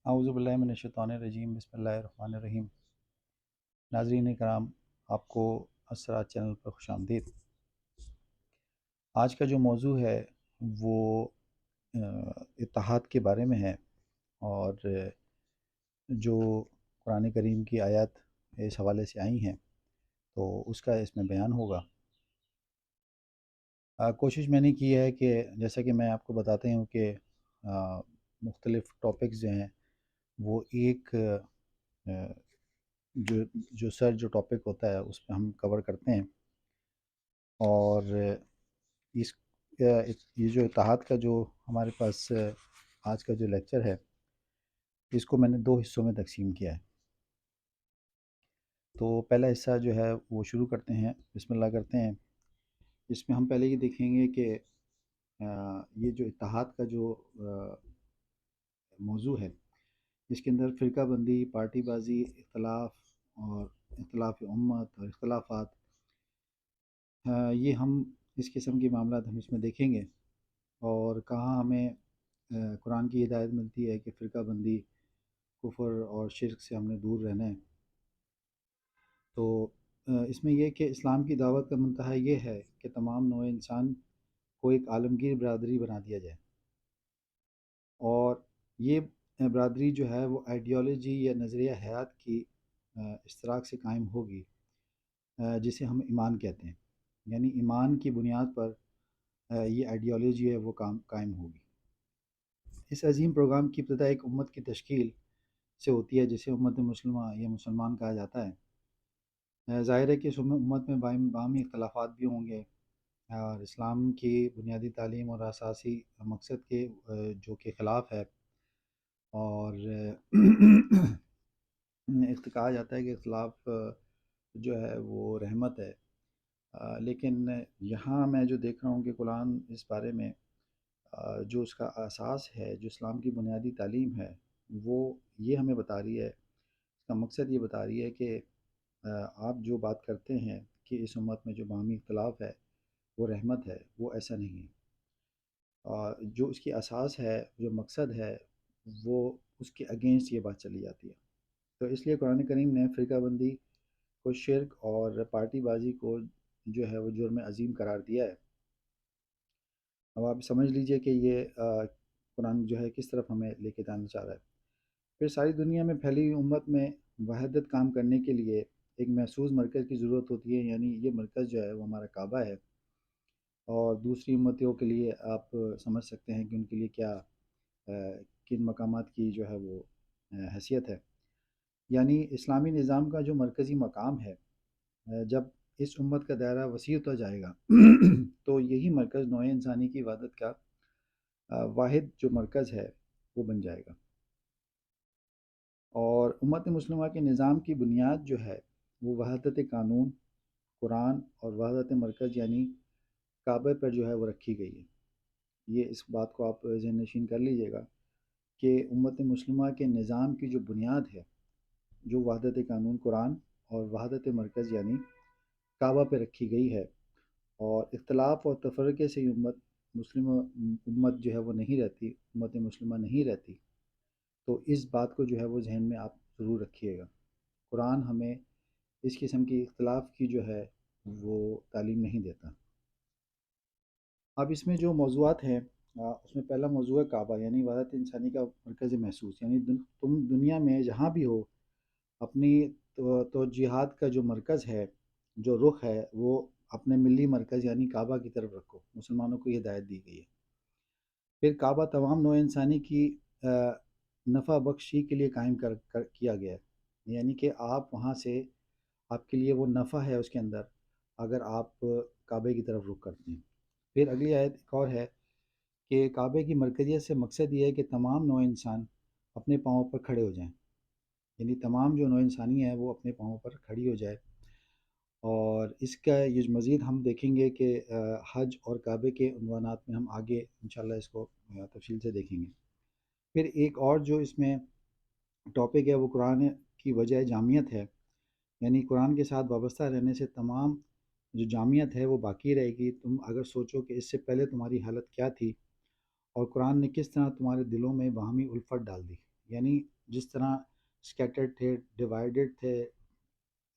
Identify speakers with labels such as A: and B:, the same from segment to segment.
A: اعوذ باللہ من الشیطان الرجیم، بسم اللہ الرحمن الرحیم۔ ناظرین کرام، آپ کو اسرار چینل پر خوش آمدید۔ آج کا جو موضوع ہے وہ اتحاد کے بارے میں ہے، اور جو قرآن کریم کی آیات اس حوالے سے آئی ہیں تو اس کا اس میں بیان ہوگا۔ کوشش میں نے کی ہے کہ جیسا کہ میں آپ کو بتاتے ہوں کہ مختلف ٹاپکس جو ہیں وہ ایک جو ٹاپک ہوتا ہے اس پہ ہم کور کرتے ہیں، اور اس یہ جو اتحاد کا جو ہمارے پاس آج کا جو لیکچر ہے اس کو میں نے دو حصوں میں تقسیم کیا ہے۔ تو پہلا حصہ جو ہے وہ شروع کرتے ہیں، بسم اللہ کرتے ہیں۔ اس میں ہم پہلے یہ دیکھیں گے کہ یہ جو اتحاد کا جو موضوع ہے اس کے اندر فرقہ بندی، پارٹی بازی، اختلاف اور اختلاف امت اور اختلافات، یہ ہم اس قسم کے معاملات ہم اس میں دیکھیں گے، اور کہاں ہمیں قرآن کی ہدایت ملتی ہے کہ فرقہ بندی، کفر اور شرک سے ہم نے دور رہنا ہے۔ تو اس میں یہ کہ اسلام کی دعوت کا منتہا یہ ہے کہ تمام نوع انسان کو ایک عالمگیر برادری بنا دیا جائے، اور یہ برادری جو ہے وہ آئیڈیالوجی یا نظریہ حیات کی اشتراک سے قائم ہوگی، جسے ہم ایمان کہتے ہیں۔ یعنی ایمان کی بنیاد پر یہ آئیڈیالوجی ہے وہ قائم ہوگی۔ اس عظیم پروگرام کی ابتدا ایک امت کی تشکیل سے ہوتی ہے جسے امت مسلمہ یا مسلمان کہا جاتا ہے۔ ظاہر ہے کہ اس امت میں باہمی اختلافات بھی ہوں گے، اور اسلام کی بنیادی تعلیم اور اساسی مقصد کے جو کہ خلاف ہے، اور کہا جاتا ہے کہ اختلاف جو ہے وہ رحمت ہے، لیکن یہاں میں جو دیکھ رہا ہوں کہ قرآن اس بارے میں جو اس کا اساس ہے، جو اسلام کی بنیادی تعلیم ہے، وہ یہ ہمیں بتا رہی ہے، اس کا مقصد یہ بتا رہی ہے کہ آپ جو بات کرتے ہیں کہ اس امت میں جو باہمی اختلاف ہے وہ رحمت ہے، وہ ایسا نہیں ہے۔ جو اس کی اساس ہے، جو مقصد ہے، وہ اس کے اگینسٹ یہ بات چلی جاتی ہے۔ تو اس لیے قرآن کریم نے فرقہ بندی کو شرک اور پارٹی بازی کو جو ہے وہ جرم عظیم قرار دیا ہے۔ اب آپ سمجھ لیجئے کہ یہ قرآن جو ہے کس طرف ہمیں لے کے جانا چاہ رہا ہے۔ پھر ساری دنیا میں پھیلی ہوئی امت میں وحدت کام کرنے کے لیے ایک محسوس مرکز کی ضرورت ہوتی ہے، یعنی یہ مرکز جو ہے وہ ہمارا کعبہ ہے، اور دوسری امتوں کے لیے آپ سمجھ سکتے ہیں کہ ان کے لیے کیا کن مقامات کی جو ہے وہ حیثیت ہے۔ یعنی اسلامی نظام کا جو مرکزی مقام ہے، جب اس امت کا دائرہ وسیع ہوتا جائے گا تو یہی مرکز نوع انسانی کی وحدت کا واحد جو مرکز ہے وہ بن جائے گا، اور امت مسلمہ کے نظام کی بنیاد جو ہے وہ وحدت قانون، قرآن اور وحدت مرکز یعنی کعبے پر جو ہے وہ رکھی گئی ہے۔ یہ اس بات کو آپ ذہن نشین کر لیجئے گا کہ امت مسلمہ کے نظام کی جو بنیاد ہے، جو وحدت قانون، قرآن اور وحدت مرکز یعنی کعبہ پہ رکھی گئی ہے، اور اختلاف اور تفرقے سے امت جو ہے وہ نہیں رہتی، امت مسلمہ نہیں رہتی۔ تو اس بات کو جو ہے وہ ذہن میں آپ ضرور رکھیے گا۔ قرآن ہمیں اس قسم کی اختلاف کی جو ہے وہ تعلیم نہیں دیتا۔ اب اس میں جو موضوعات ہیں، اس میں پہلا موضوع ہے کعبہ، یعنی وحدت انسانی کا مرکز محسوس، یعنی تم دنیا میں جہاں بھی ہو اپنی توجیہات کا جو مرکز ہے، جو رخ ہے، وہ اپنے ملی مرکز یعنی کعبہ کی طرف رکھو۔ مسلمانوں کو یہ ہدایت دی گئی ہے۔ پھر کعبہ تمام نوع انسانی کی نفع بخشی کے لیے قائم کیا گیا ہے، یعنی کہ آپ وہاں سے آپ کے لیے وہ نفع ہے اس کے اندر اگر آپ کعبے کی طرف رخ کرتے ہیں۔ پھر اگلی آیت ایک اور ہے کہ کعبے کی مرکزیت سے مقصد یہ ہے کہ تمام نوع انسان اپنے پاؤں پر کھڑے ہو جائیں، یعنی تمام جو نوع انسانی ہے وہ اپنے پاؤں پر کھڑی ہو جائے۔ اور اس کا یہ مزید ہم دیکھیں گے کہ حج اور کعبے کے عنوانات میں ہم آگے انشاءاللہ اس کو تفصیل سے دیکھیں گے۔ پھر ایک اور جو اس میں ٹاپک ہے وہ قرآن کی وجہ جامعیت ہے، یعنی قرآن کے ساتھ وابستہ رہنے سے تمام جو جامعیت ہے وہ باقی رہے گی۔ تم اگر سوچو کہ اس سے پہلے تمہاری حالت کیا تھی، اور قرآن نے کس طرح تمہارے دلوں میں باہمی الفت ڈال دی، یعنی جس طرح اسکیٹرڈ تھے، ڈیوائیڈڈ تھے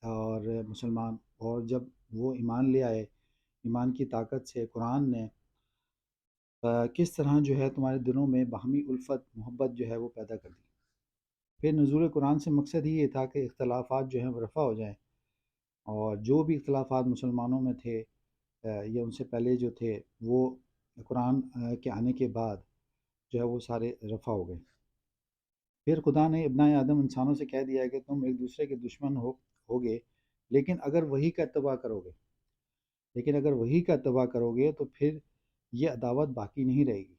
A: اور مسلمان، اور جب وہ ایمان لے آئے، ایمان کی طاقت سے قرآن نے کس طرح جو ہے تمہارے دلوں میں باہمی الفت محبت جو ہے وہ پیدا کر دی۔ پھر نزول قرآن سے مقصد ہی یہ تھا کہ اختلافات جو ہیں وہ رفع ہو جائیں، اور جو بھی اختلافات مسلمانوں میں تھے یا ان سے پہلے جو تھے، وہ قرآن کے آنے کے بعد جو ہے وہ سارے رفع ہو گئے۔ پھر خدا نے ابنائے آدم انسانوں سے کہہ دیا کہ تم ایک دوسرے کے دشمن ہوگے، لیکن اگر وہی کا اتباع کرو گے، تو پھر یہ عداوت باقی نہیں رہے گی۔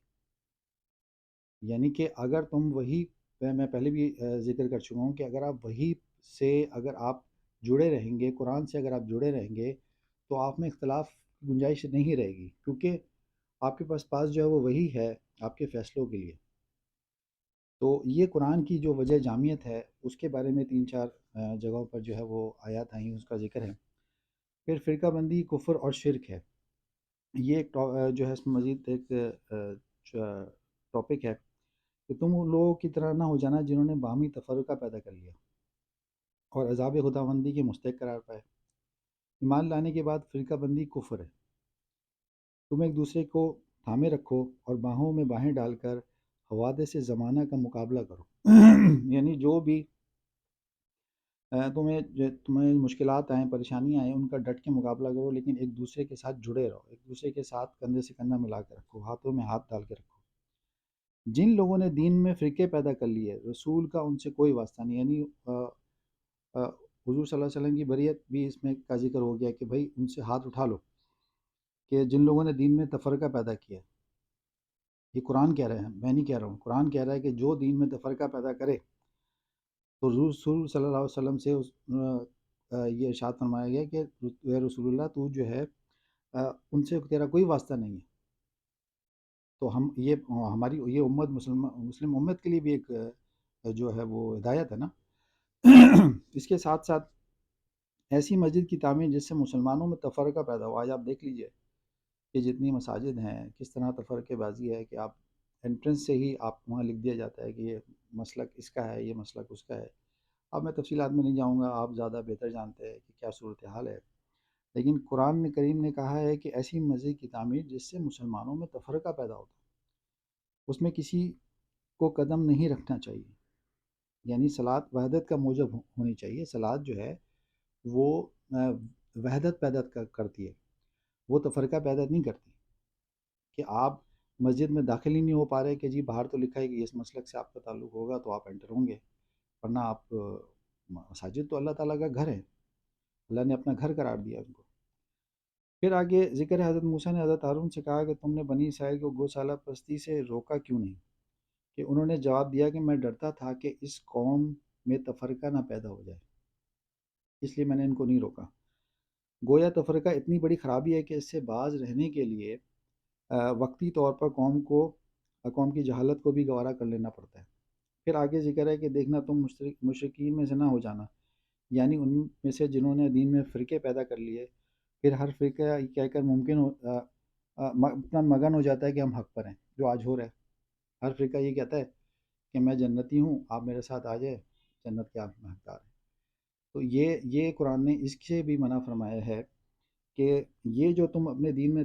A: یعنی کہ اگر تم وہی، میں پہلے بھی ذکر کر چکا ہوں کہ اگر آپ وہی سے اگر آپ جڑے رہیں گے، قرآن سے اگر آپ جڑے رہیں گے، تو آپ میں اختلاف کی گنجائش نہیں رہے گی، کیونکہ آپ کے پاس جو ہے وہ وہی ہے آپ کے فیصلوں کے لیے۔ تو یہ قرآن کی جو وجہ جامعیت ہے، اس کے بارے میں 3-4 جگہوں پر جو ہے وہ آیات آئیں، اس کا ذکر ہے۔ پھر فرقہ بندی کفر اور شرک ہے، یہ ایک جو ہے اس میں مزید ایک ٹاپک ہے کہ تم ان لوگوں کی طرح نہ ہو جانا جنہوں نے باہمی تفرقہ پیدا کر لیا اور عذاب خداوندی کے مستحق قرار پائے۔ ایمان لانے کے بعد فرقہ بندی کفر ہے۔ تم ایک دوسرے کو تھامے رکھو اور باہوں میں باہیں ڈال کر حوادث زمانہ کا مقابلہ کرو یعنی جو بھی تمہیں مشکلات آئیں، پریشانیاں آئیں، ان کا ڈٹ کے مقابلہ کرو، لیکن ایک دوسرے کے ساتھ جڑے رہو، ایک دوسرے کے ساتھ کندھے سے کندھا ملا کے رکھو، ہاتھوں میں ہاتھ ڈال کے رکھو۔ جن لوگوں نے دین میں فرقے پیدا کر لیے، رسول کا ان سے کوئی واسطہ نہیں، یعنی حضور صلی اللہ علیہ وسلم کی بریت بھی اس میں کا ذکر ہو گیا کہ بھائی ان سے ہاتھ اٹھا لو، کہ جن لوگوں نے دین میں تفرقہ پیدا کیا۔ یہ قرآن کہہ رہے ہیں، میں نہیں کہہ رہا ہوں، قرآن کہہ رہا ہے کہ جو دین میں تفرقہ پیدا کرے، تو رسول صلی اللہ علیہ وسلم سے یہ ارشاد فرمایا گیا کہ اے رسول اللہ، تو جو ہے ان سے تیرا کوئی واسطہ نہیں ہے۔ تو یہ ہماری یہ امت مسلم امت کے لیے بھی ایک جو ہے وہ ہدایت ہے نا۔ اس کے ساتھ ساتھ ایسی مسجد کی تعمیر جس سے مسلمانوں میں تفرقہ پیدا ہو۔ آج آپ دیکھ لیجئے کہ جتنی مساجد ہیں، کس طرح تفرقے بازی ہے کہ آپ انٹرنس سے ہی آپ وہاں لکھ دیا جاتا ہے کہ یہ مسلک اس کا ہے، یہ مسلک اس کا ہے۔ اب میں تفصیلات میں نہیں جاؤں گا، آپ زیادہ بہتر جانتے ہیں کہ کیا صورتحال ہے، لیکن قرآن کریم نے کہا ہے کہ ایسی مسجد کی تعمیر جس سے مسلمانوں میں تفرقہ پیدا ہوتا ہے، اس میں کسی کو قدم نہیں رکھنا چاہیے۔ یعنی صلاۃ وحدت کا موجب ہونی چاہیے۔ صلاۃ جو ہے وہ وحدت پیدا کرتی ہے، وہ تفرقہ پیدا نہیں کرتی کہ آپ مسجد میں داخل ہی نہیں ہو پا رہے کہ جی باہر تو لکھا ہے کہ اس مسلک سے آپ کا تعلق ہوگا تو آپ انٹر ہوں گے، ورنہ آپ مساجد تو اللہ تعالیٰ کا گھر ہے، اللہ نے اپنا گھر قرار دیا ان کو۔ پھر آگے ذکر ہے حضرت موسیٰ نے حضرت ہارون سے کہا کہ تم نے بنی اسرائیل کو گوشالہ پرستی سے روکا کیوں نہیں؟ کہ انہوں نے جواب دیا کہ میں ڈرتا تھا کہ اس قوم میں تفرقہ نہ پیدا ہو جائے، اس لیے میں نے ان کو نہیں روکا۔ گویا تفرقہ اتنی بڑی خرابی ہے کہ اس سے باز رہنے کے لیے وقتی طور پر قوم کی جہالت کو بھی گوارا کر لینا پڑتا ہے۔ پھر آگے ذکر ہے کہ دیکھنا تم مشرکین میں سے نہ ہو جانا، یعنی ان میں سے جنہوں نے دین میں فرقے پیدا کر لیے، پھر ہر فرقہ یہ کہہ کر اپنا مگن ہو جاتا ہے کہ ہم حق پر ہیں، جو آج ہو رہا ہے۔ ہر فرقہ یہ کہتا ہے کہ میں جنتی ہوں، آپ میرے ساتھ آ جائے، جنت کے آپ حقدار ہیں۔ تو یہ قرآن نے اس سے بھی منع فرمایا ہے کہ یہ جو تم اپنے دین میں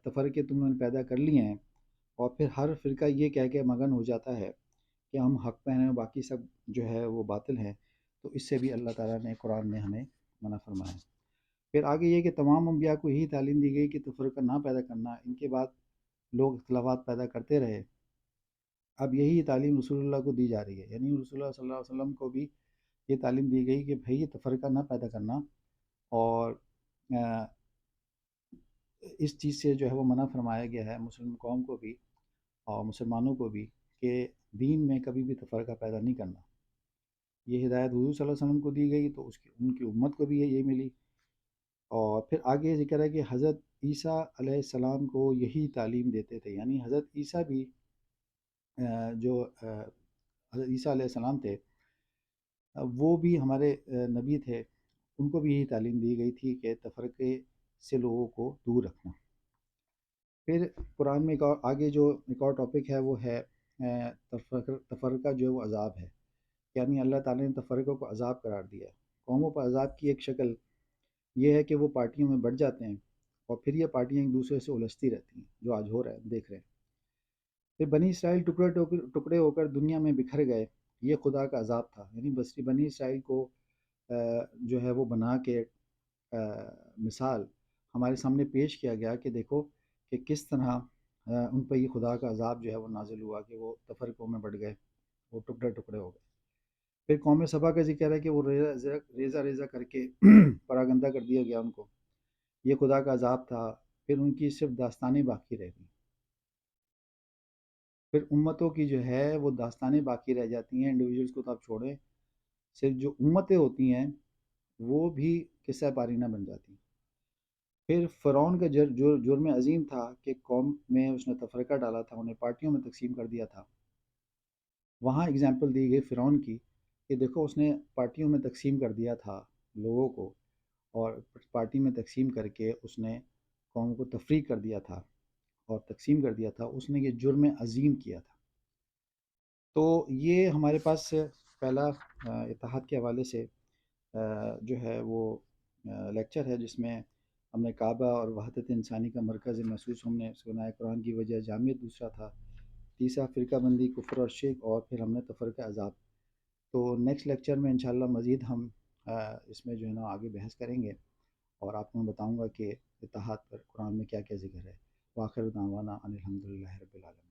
A: تفرقے تم نے پیدا کر لیے ہیں، اور پھر ہر فرقہ یہ کہہ کے مگن ہو جاتا ہے کہ ہم حق پہ ہیں، باقی سب جو ہے وہ باطل ہیں، تو اس سے بھی اللہ تعالیٰ نے قرآن نے ہمیں منع فرمایا ہے۔ پھر آگے یہ کہ تمام انبیاء کو یہی تعلیم دی گئی کہ تفرقہ نہ پیدا کرنا، ان کے بعد لوگ اختلافات پیدا کرتے رہے، اب یہی تعلیم رسول اللہ کو دی جا رہی ہے، یعنی رسول اللہ صلی اللہ علیہ وسلم کو بھی یہ تعلیم دی گئی کہ بھئی یہ تفرقہ نہ پیدا کرنا، اور اس چیز سے جو ہے وہ منع فرمایا گیا ہے مسلم قوم کو بھی اور مسلمانوں کو بھی کہ دین میں کبھی بھی تفرقہ پیدا نہیں کرنا۔ یہ ہدایت حضور صلی اللہ علیہ وسلم کو دی گئی تو ان کی امت کو بھی یہ ملی۔ اور پھر آگے ذکر ہے کہ حضرت عیسیٰ علیہ السلام کو یہی تعلیم دیتے تھے، یعنی حضرت عیسیٰ بھی جو حضرت عیسیٰ علیہ السلام تھے، وہ بھی ہمارے نبی تھے، ان کو بھی یہی تعلیم دی گئی تھی کہ تفرقے سے لوگوں کو دور رکھنا۔ پھر قرآن میں ایک اور آگے جو ایک اور ٹاپک ہے وہ ہے تفرقہ جو ہے وہ عذاب ہے، یعنی اللہ تعالیٰ نے تفرقہ کو عذاب قرار دیا ہے۔ قوموں پر عذاب کی ایک شکل یہ ہے کہ وہ پارٹیوں میں بٹ جاتے ہیں اور پھر یہ پارٹیاں ایک دوسرے سے الجھتی رہتی ہیں، جو آج ہو رہا ہے دیکھ رہے ہیں۔ پھر بنی اسرائیل ٹکڑے ہو کر دنیا میں بکھر گئے، یہ خدا کا عذاب تھا، یعنی بس بنی اسرائیل کو جو ہے وہ بنا کے مثال ہمارے سامنے پیش کیا گیا کہ دیکھو کہ کس طرح ان پہ یہ خدا کا عذاب جو ہے وہ نازل ہوا کہ وہ تفرقوں میں بٹ گئے، وہ ٹکڑے ٹکڑے ہو گئے۔ پھر قوم سبا کا ذکر ہے کہ وہ ریزہ ریزہ کر کے پراگندہ کر دیا گیا ان کو، یہ خدا کا عذاب تھا۔ پھر ان کی صرف داستانیں باقی رہ گئیں، پھر امتوں کی جو ہے وہ داستانیں باقی رہ جاتی ہیں، انڈیویجولس کو تو آپ چھوڑیں، صرف جو امتیں ہوتی ہیں وہ بھی قصہ پارینہ بن جاتی ہیں۔ پھر فرعون کا جرم عظیم تھا کہ قوم میں اس نے تفرقہ ڈالا تھا، انہیں پارٹیوں میں تقسیم کر دیا تھا۔ وہاں اگزامپل دی گئی فرعون کی کہ دیکھو اس نے پارٹیوں میں تقسیم کر دیا تھا لوگوں کو، اور پارٹی میں تقسیم کر کے اس نے قوم کو تفریق کر دیا تھا اور تقسیم کر دیا تھا، اس نے یہ جرم عظیم کیا تھا۔ تو یہ ہمارے پاس پہلا اتحاد کے حوالے سے جو ہے وہ لیکچر ہے، جس میں ہم نے کعبہ اور وحدت انسانی کا مرکز محسوس ہم نے سنا ہے، قرآن کی وجہ جامعت دوسرا تھا، تیسرا فرقہ بندی کفر اور شرک، اور پھر ہم نے تفرقہ عذاب۔ تو نیکسٹ لیکچر میں انشاءاللہ مزید ہم اس میں جو ہے نا آگے بحث کریں گے، اور آپ کو میں بتاؤں گا کہ اتحاد پر قرآن میں کیا کیا ذکر ہے۔ وآخر دعوانا ان الحمد للہ رب العالمین۔